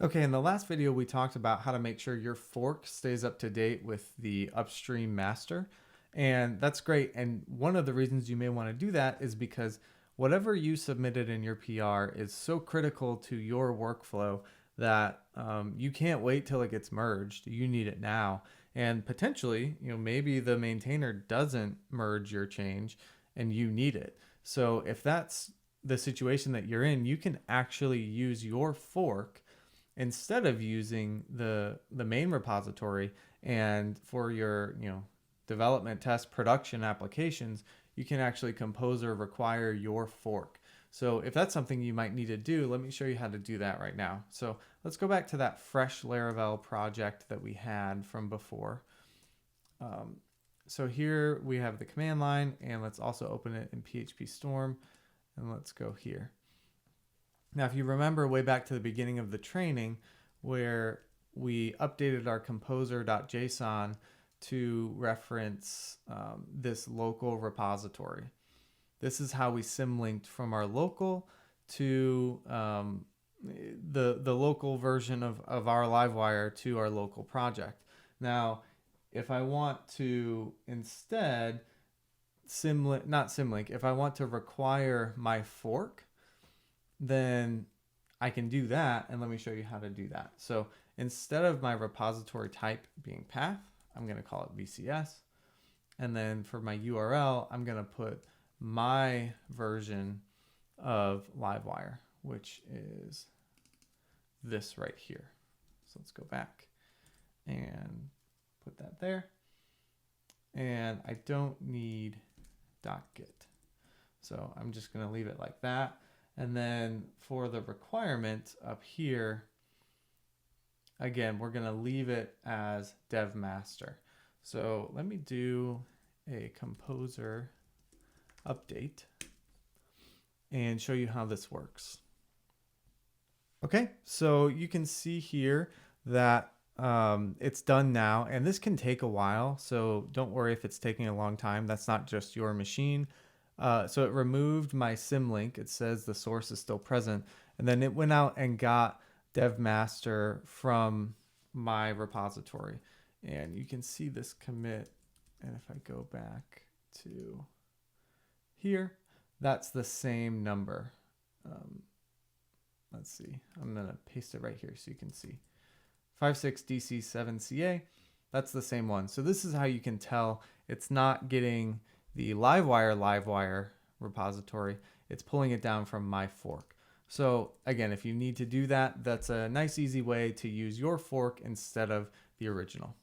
Okay, in the last video, we talked about how to make sure your fork stays up to date with the upstream master. And that's great. And one of the reasons you may want to do that is because whatever you submitted in your PR is so critical to your workflow that you can't wait till it gets merged. You need it now. And potentially, maybe the maintainer doesn't merge your change and you need it. So if that's the situation that you're in, you can actually use your fork instead of using the main repository. And for your development, test, production applications, you can actually compose or require your fork. So if that's something you might need to do, let me show you how to do that right now. So let's go back to that fresh Laravel project that we had from before. So here we have the command line, and let's also open it in PHP Storm, and let's go here. Now, if you remember way back to the beginning of the training where we updated our composer.json to reference this local repository. This is how we symlinked from our local to the local version of our Livewire to our local project. Now, if I want to instead not symlink, if I want to require my fork, then I can do that, and let me show you how to do that. So instead of my repository type being path, I'm going to call it VCS. And then for my URL, I'm going to put my version of Livewire, which is this right here. So let's go back and put that there. And I don't need .git. So I'm just going to leave it like that. And then for the requirement up here, again, we're going to leave it as dev master. So let me do a composer update and show you how this works. Okay, so you can see here that it's done now, and this can take a while. So don't worry if it's taking a long time. That's not just your machine. So it removed my symlink. It says the source is still present. And then it went out and got dev master from my repository. And you can see this commit. And if I go back to here, that's the same number. Let's see. I'm going to paste it right here so you can see. 56DC7CA. That's the same one. So this is how you can tell it's not getting the Livewire repository. It's pulling it down from my fork. So again, if you need to do that, that's a nice easy way to use your fork instead of the original.